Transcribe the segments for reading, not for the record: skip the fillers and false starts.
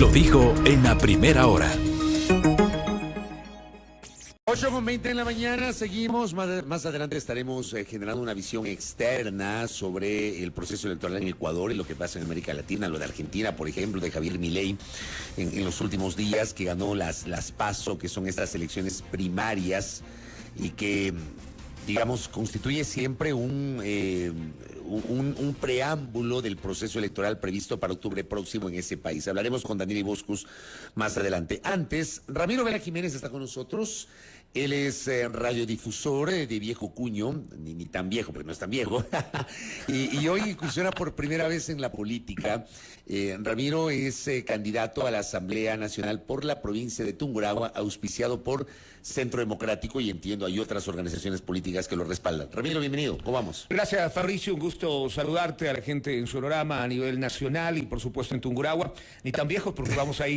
Lo dijo en la primera hora. 8:20 en la mañana, seguimos. Más adelante estaremos generando una visión externa sobre el proceso electoral en Ecuador y lo que pasa en América Latina, lo de Argentina, por ejemplo, de Javier Milei en los últimos días, que ganó las PASO, que son estas elecciones primarias y que, digamos, constituye siempre un preámbulo del proceso electoral previsto para octubre próximo en ese país. Hablaremos con Daniel Iboscus más adelante. Antes, Ramiro Vela Jiménez está con nosotros. Él es radiodifusor de viejo cuño, ni tan viejo, porque no es tan viejo, y hoy incursiona por primera vez en la política. Ramiro es candidato a la Asamblea Nacional por la provincia de Tungurahua, auspiciado por Centro Democrático, y entiendo hay otras organizaciones políticas que lo respaldan. Ramiro, bienvenido, ¿cómo vamos? Gracias, Fabricio, un gusto saludarte a la gente en Sonorama a nivel nacional y por supuesto en Tungurahua. Ni tan viejos porque vamos ahí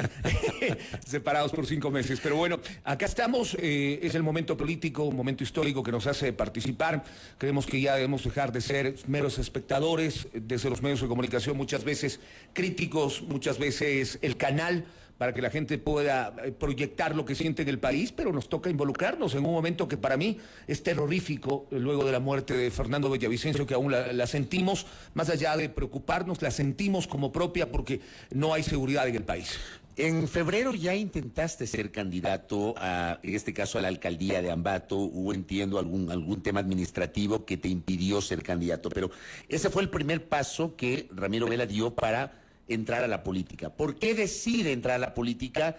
separados por 5 meses, pero bueno, acá estamos. Es el momento político, un momento histórico que nos hace participar. Creemos que ya debemos dejar de ser meros espectadores, de ser los medios de comunicación muchas veces críticos, muchas veces el canal para que la gente pueda proyectar lo que siente en el país, pero nos toca involucrarnos en un momento que para mí es terrorífico, luego de la muerte de Fernando Villavicencio, que aún la sentimos, más allá de preocuparnos, la sentimos como propia porque no hay seguridad en el país. En febrero ya intentaste ser candidato en este caso, a la alcaldía de Ambato. Hubo, entiendo, algún tema administrativo que te impidió ser candidato, pero ese fue el primer paso que Ramiro Vela dio para entrar a la política. ¿Por qué decide entrar a la política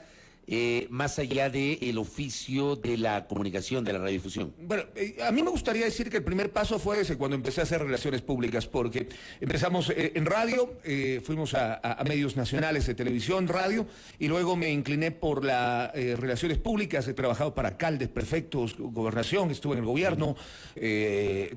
más allá del oficio de la comunicación, de la radiodifusión? Bueno, a mí me gustaría decir que el primer paso fue desde cuando empecé a hacer relaciones públicas, porque empezamos en radio, fuimos a medios nacionales de televisión, radio, y luego me incliné por las relaciones públicas. He trabajado para alcaldes, prefectos, gobernación, estuve en el gobierno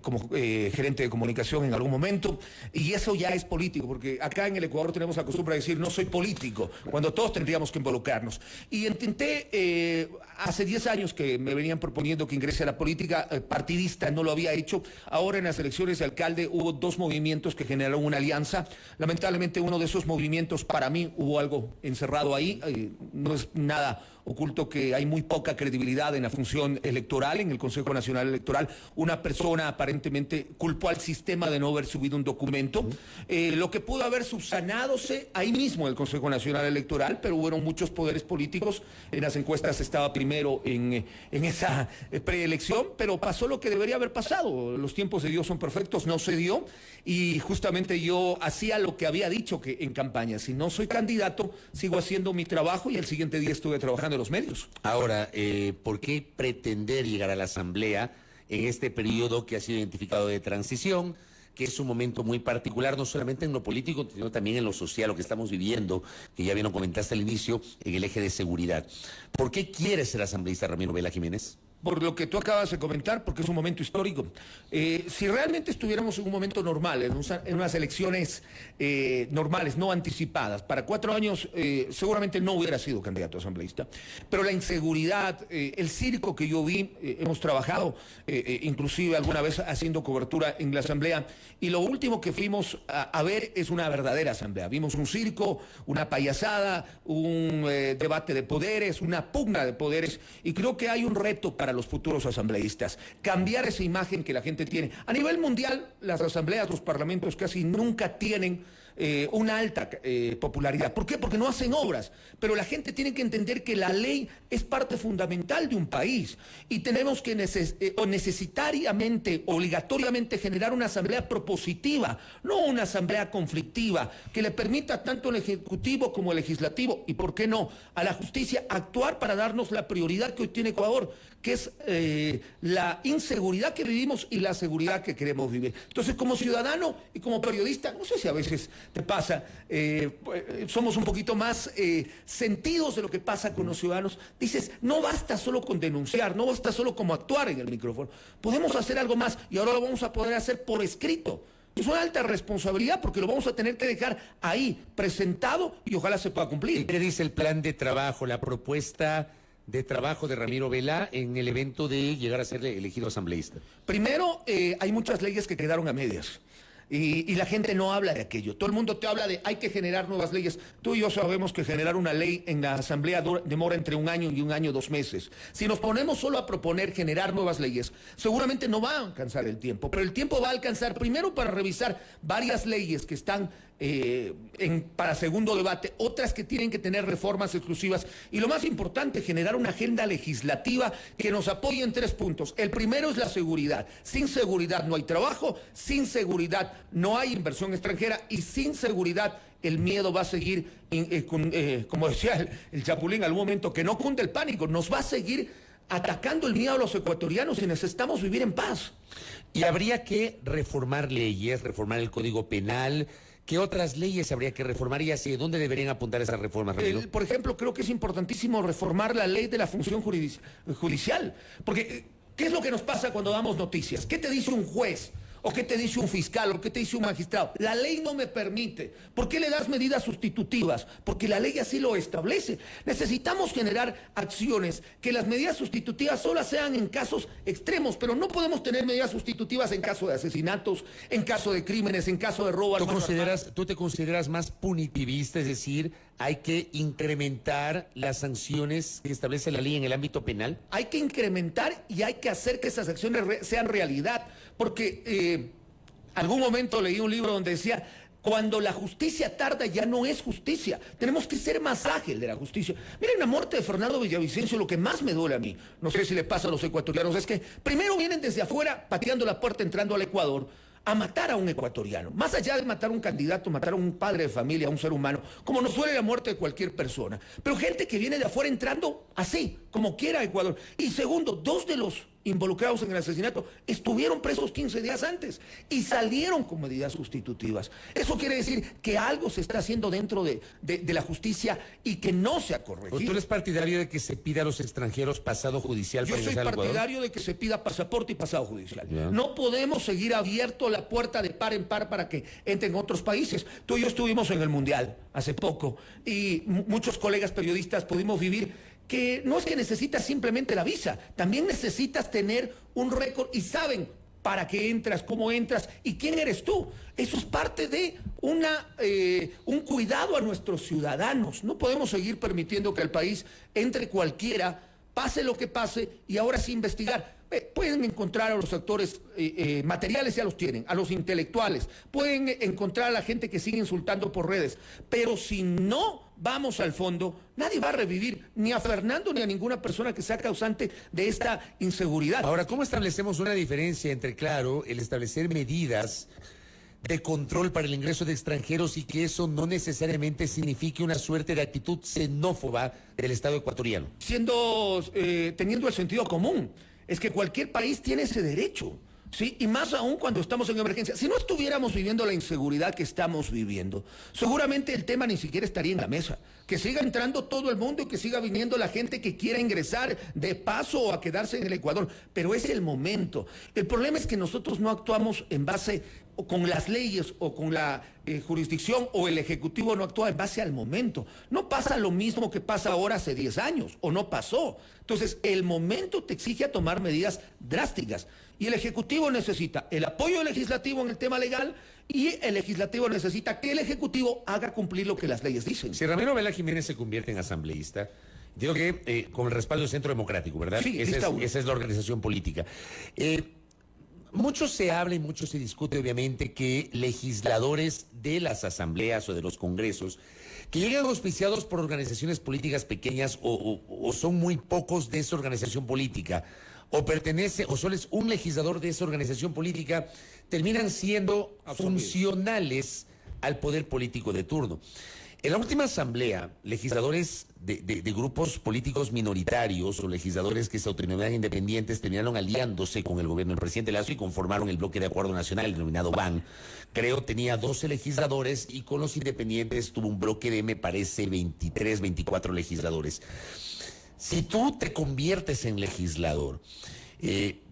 como gerente de comunicación en algún momento, y eso ya es político, porque acá en el Ecuador tenemos la costumbre de decir no soy político, cuando todos tendríamos que involucrarnos. Y intenté, hace 10 años que me venían proponiendo que ingrese a la política partidista, no lo había hecho. Ahora en las elecciones de alcalde hubo 2 movimientos que generaron una alianza. Lamentablemente uno de esos movimientos, para mí, hubo algo encerrado ahí. No es nada oculto que hay muy poca credibilidad en la función electoral, en el Consejo Nacional Electoral. Una persona aparentemente culpó al sistema de no haber subido un documento, lo que pudo haber subsanadose ahí mismo en el Consejo Nacional Electoral, pero hubo muchos poderes políticos. En las encuestas estaba primero en esa preelección, pero pasó lo que debería haber pasado. Los tiempos de Dios son perfectos, no se dio, y justamente yo hacía lo que había dicho que en campaña: si no soy candidato, sigo haciendo mi trabajo, y el siguiente día estuve trabajando en los medios. Ahora, ¿por qué pretender llegar a la Asamblea en este periodo que ha sido identificado de transición, que es un momento muy particular, no solamente en lo político, sino también en lo social, lo que estamos viviendo, que ya bien lo comentaste al inicio, en el eje de seguridad? ¿Por qué quieres ser asambleísta, Ramiro Vela Jiménez? Por lo que tú acabas de comentar, porque es un momento histórico. Si realmente estuviéramos en un momento normal, en unas elecciones normales, no anticipadas, para 4 años seguramente no hubiera sido candidato a asambleísta. Pero la inseguridad, el circo que yo vi, hemos trabajado inclusive alguna vez haciendo cobertura en la asamblea, y lo último que fuimos a ver es una verdadera asamblea. Vimos un circo, una payasada, un debate de poderes, una pugna de poderes, y creo que hay un reto para los futuros asambleístas, cambiar esa imagen que la gente tiene. A nivel mundial, las asambleas, los parlamentos casi nunca tienen una alta popularidad. ¿Por qué? Porque no hacen obras. Pero la gente tiene que entender que la ley es parte fundamental de un país, y tenemos que necesariamente, obligatoriamente generar una asamblea propositiva, no una asamblea conflictiva, que le permita tanto al Ejecutivo como al Legislativo, y por qué no, a la justicia, actuar para darnos la prioridad que hoy tiene Ecuador, que es la inseguridad que vivimos y la seguridad que queremos vivir. Entonces, como ciudadano y como periodista, no sé si a veces te pasa, somos un poquito más sentidos de lo que pasa con los ciudadanos. Dices, no basta solo con denunciar, no basta solo como actuar en el micrófono, podemos hacer algo más, y ahora lo vamos a poder hacer por escrito. Es una alta responsabilidad porque lo vamos a tener que dejar ahí presentado, y ojalá se pueda cumplir. ¿Qué dice el plan de trabajo, la propuesta de trabajo de Ramiro Vela en el evento de llegar a ser elegido asambleísta? Primero, hay muchas leyes que quedaron a medias. Y la gente no habla de aquello. Todo el mundo te habla de hay que generar nuevas leyes. Tú y yo sabemos que generar una ley en la Asamblea demora entre 1 año y 1 año, 2 meses. Si nos ponemos solo a proponer generar nuevas leyes, seguramente no va a alcanzar el tiempo. Pero el tiempo va a alcanzar primero para revisar varias leyes que están para segundo debate, otras que tienen que tener reformas exclusivas y lo más importante, generar una agenda legislativa que nos apoye en 3 puntos. El primero es la seguridad. Sin seguridad no hay trabajo, sin seguridad no hay inversión extranjera y sin seguridad el miedo va a seguir, como decía el Chapulín, al momento que no cunde el pánico, nos va a seguir atacando el miedo a los ecuatorianos y necesitamos vivir en paz. Y habría que reformar leyes, reformar el Código Penal. ¿Qué otras leyes habría que reformar y hacia dónde deberían apuntar esas reformas, Ramiro? Por ejemplo, creo que es importantísimo reformar la ley de la función judicial. Porque, ¿qué es lo que nos pasa cuando damos noticias? ¿Qué te dice un juez? ¿O qué te dice un fiscal? ¿O qué te dice un magistrado? La ley no me permite. ¿Por qué le das medidas sustitutivas? Porque la ley así lo establece. Necesitamos generar acciones, que las medidas sustitutivas solo sean en casos extremos, pero no podemos tener medidas sustitutivas en caso de asesinatos, en caso de crímenes, en caso de robo. ¿Tú te consideras más punitivista? Es decir, ¿hay que incrementar las sanciones que establece la ley en el ámbito penal? Hay que incrementar y hay que hacer que esas acciones sean realidad, porque algún momento leí un libro donde decía, cuando la justicia tarda ya no es justicia, tenemos que ser más ágil de la justicia. Miren, la muerte de Fernando Villavicencio, lo que más me duele a mí, no sé si le pasa a los ecuatorianos, es que primero vienen desde afuera pateando la puerta entrando al Ecuador, a matar a un ecuatoriano, más allá de matar a un candidato, matar a un padre de familia, a un ser humano, como nos duele la muerte de cualquier persona. Pero gente que viene de afuera entrando así, como quiera a Ecuador. Y segundo, 2 de los involucrados en el asesinato estuvieron presos 15 días antes y salieron con medidas sustitutivas. Eso quiere decir que algo se está haciendo dentro de la justicia y que no se ha corregido. ¿Tú eres partidario de que se pida a los extranjeros pasado judicial para ingresar al Ecuador? Yo soy partidario de que se pida pasaporte y pasado judicial. Yeah. No podemos seguir abierto la puerta de par en par para que entren otros países. Tú y yo estuvimos en el Mundial hace poco y muchos colegas periodistas pudimos vivir que no es que necesitas simplemente la visa, también necesitas tener un récord y saben para qué entras, cómo entras y quién eres tú. Eso es parte de un cuidado a nuestros ciudadanos. No podemos seguir permitiendo que al país entre cualquiera, pase lo que pase y ahora sí investigar. Pueden encontrar a los actores materiales, ya los tienen, a los intelectuales, pueden encontrar a la gente que sigue insultando por redes, pero si no vamos al fondo, nadie va a revivir ni a Fernando ni a ninguna persona que sea causante de esta inseguridad. Ahora, ¿cómo establecemos una diferencia entre, claro, el establecer medidas de control para el ingreso de extranjeros y que eso no necesariamente signifique una suerte de actitud xenófoba del Estado ecuatoriano? Teniendo el sentido común. Es que cualquier país tiene ese derecho, ¿sí? Y más aún cuando estamos en emergencia. Si no estuviéramos viviendo la inseguridad que estamos viviendo, seguramente el tema ni siquiera estaría en la mesa. Que siga entrando todo el mundo y que siga viniendo la gente que quiera ingresar de paso o a quedarse en el Ecuador. Pero es el momento. El problema es que nosotros no actuamos en base o con las leyes o con la jurisdicción o el Ejecutivo no actúa en base al momento. No pasa lo mismo que pasa ahora hace 10 años o no pasó. Entonces, el momento te exige a tomar medidas drásticas y el Ejecutivo necesita el apoyo del Legislativo en el tema legal y el Legislativo necesita que el Ejecutivo haga cumplir lo que las leyes dicen. Si Ramiro Vela Jiménez se convierte en asambleísta, digo que con el respaldo del Centro Democrático, ¿verdad? Sí, esa es la organización política. Mucho se habla y mucho se discute, obviamente, que legisladores de las asambleas o de los congresos que llegan auspiciados por organizaciones políticas pequeñas o son muy pocos de esa organización política, o solo es un legislador de esa organización política, terminan siendo funcionales al poder político de turno. En la última asamblea, legisladores de grupos políticos minoritarios o legisladores que se autodenominaban independientes terminaron aliándose con el gobierno del presidente Lazo y conformaron el bloque de acuerdo nacional, denominado BAN. Creo tenía 12 legisladores y con los independientes tuvo un bloque de, me parece, 23, 24 legisladores. Si tú te conviertes en legislador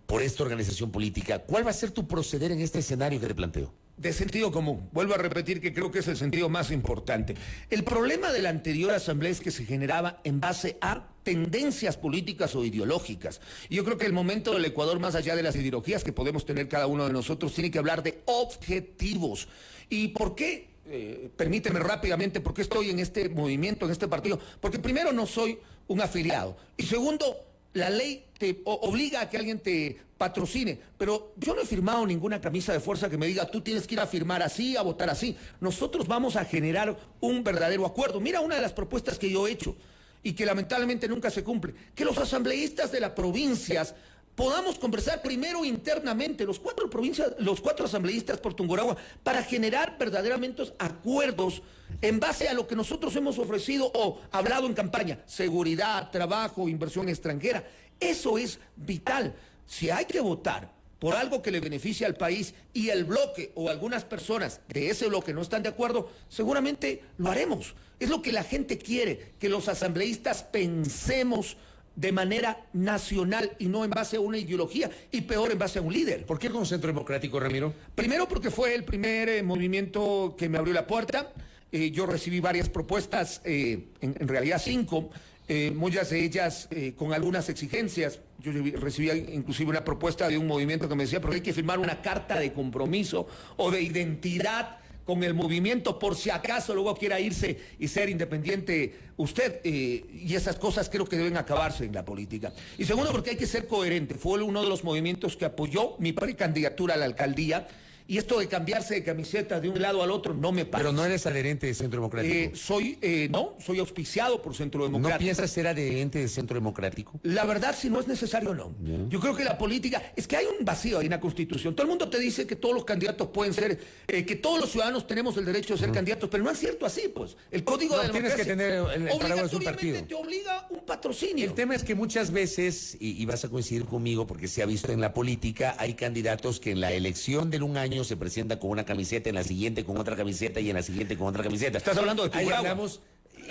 por esta organización política, ¿cuál va a ser tu proceder en este escenario que te planteo? De sentido común. Vuelvo a repetir que creo que es el sentido más importante. El problema de la anterior asamblea es que se generaba en base a tendencias políticas o ideológicas. Y yo creo que el momento del Ecuador, más allá de las ideologías que podemos tener cada uno de nosotros, tiene que hablar de objetivos. ¿Y por qué? Permíteme rápidamente, ¿por qué estoy en este movimiento, en este partido? Porque primero no soy un afiliado. Y segundo, la ley te obliga a que alguien te patrocine, pero yo no he firmado ninguna camisa de fuerza que me diga tú tienes que ir a firmar así, a votar así. Nosotros vamos a generar un verdadero acuerdo. Mira una de las propuestas que yo he hecho y que lamentablemente nunca se cumple, que los asambleístas de las provincias podamos conversar primero internamente, los cuatro asambleístas por Tungurahua, para generar verdaderamente acuerdos en base a lo que nosotros hemos ofrecido o hablado en campaña: seguridad, trabajo, inversión extranjera. Eso es vital. Si hay que votar por algo que le beneficie al país y el bloque o algunas personas de ese bloque no están de acuerdo, seguramente lo haremos. Es lo que la gente quiere, que los asambleístas pensemos de manera nacional y no en base a una ideología, y peor en base a un líder. ¿Por qué con Centro Democrático, Ramiro? Primero porque fue el primer movimiento que me abrió la puerta. Yo recibí varias propuestas, en realidad 5, muchas de ellas con algunas exigencias. Yo recibí inclusive una propuesta de un movimiento que me decía, pero hay que firmar una carta de compromiso o de identidad con el movimiento, por si acaso luego quiera irse y ser independiente usted, y esas cosas creo que deben acabarse en la política. Y segundo, porque hay que ser coherente. Fue uno de los movimientos que apoyó mi precandidatura a la alcaldía, y esto de cambiarse de camiseta de un lado al otro no me parece. Pero no eres adherente de Centro Democrático. Soy auspiciado por Centro Democrático. ¿No piensas ser adherente de Centro Democrático? La verdad, si no es necesario, no. Yo creo que la política, es que hay un vacío ahí en la Constitución. Todo el mundo te dice que todos los candidatos pueden ser, que todos los ciudadanos tenemos el derecho de ser candidatos, pero no es cierto así, pues. El Código de la tienes Democracia que tener el paraguas de un partido. te obliga un patrocinio. El tema es que muchas veces, y vas a coincidir conmigo porque se ha visto en la política, hay candidatos que en la elección de un año se presentan con una camiseta, en la siguiente con otra camiseta y en la siguiente con otra camiseta. Estás hablando de Tungurahua. Ahí hablamos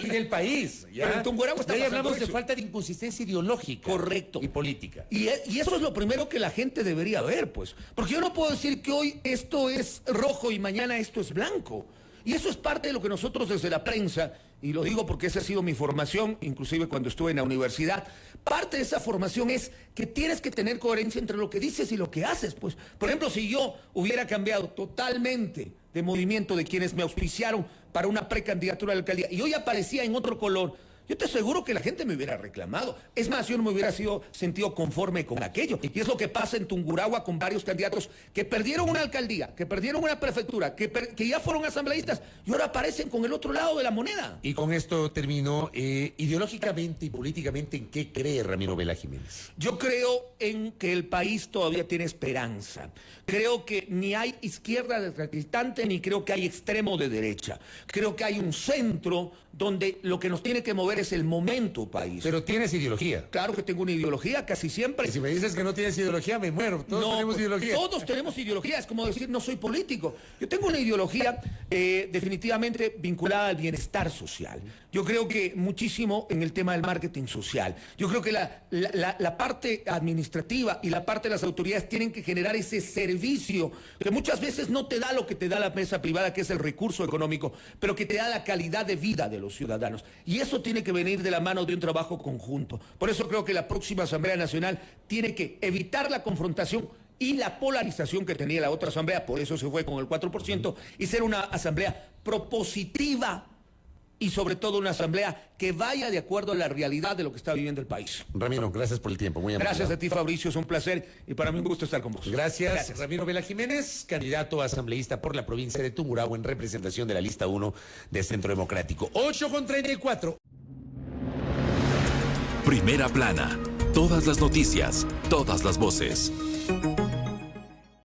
y del país. ¿Ya? Pero en Tungurahua está ahí pasando hablamos de eso. falta de inconsistencia ideológica. Correcto. Y política. Y eso es lo primero que la gente debería ver, pues. Porque yo no puedo decir que hoy esto es rojo y mañana esto es blanco. Y eso es parte de lo que nosotros desde la prensa, y lo digo porque esa ha sido mi formación, inclusive cuando estuve en la universidad, parte de esa formación es que tienes que tener coherencia entre lo que dices y lo que haces, pues. Por ejemplo, si yo hubiera cambiado totalmente de movimiento de quienes me auspiciaron para una precandidatura a la alcaldía y hoy aparecía en otro color, yo te aseguro que la gente me hubiera reclamado. Es más, yo no me hubiera sentido conforme con aquello. Y es lo que pasa en Tungurahua con varios candidatos que perdieron una alcaldía, que perdieron una prefectura, que ya fueron asambleístas y ahora aparecen con el otro lado de la moneda. Y con esto termino. Ideológicamente y políticamente, ¿en qué cree Ramiro Vela Jiménez? Yo creo en que el país todavía tiene esperanza. Creo que ni hay izquierda desgastante, ni creo que hay extremo de derecha. Creo que hay un centro donde lo que nos tiene que mover es el momento país. Pero tienes ideología. Claro que tengo una ideología, casi siempre. Y si me dices que no tienes ideología, me muero. Todos tenemos ideología. Todos tenemos ideología, es como decir no soy político. Yo tengo una ideología definitivamente vinculada al bienestar social. Yo creo que muchísimo en el tema del marketing social. Yo creo que la parte administrativa y la parte de las autoridades tienen que generar ese servicio que muchas veces no te da lo que te da la empresa privada, que es el recurso económico, pero que te da la calidad de vida de los ciudadanos. Y eso tiene que venir de la mano de un trabajo conjunto. Por eso creo que la próxima Asamblea Nacional tiene que evitar la confrontación y la polarización que tenía la otra asamblea, por eso se fue con el 4%, y ser una asamblea propositiva y sobre todo una asamblea que vaya de acuerdo a la realidad de lo que está viviendo el país. Ramiro, gracias por el tiempo. Muy amable. Gracias a ti, Fabricio, es un placer y para mí un gusto estar con vos. Gracias. Ramiro Vela Jiménez, candidato a asambleísta por la provincia de Tungurahua en representación de la lista 1 de Centro Democrático. 8:34. Primera plana. Todas las noticias, todas las voces.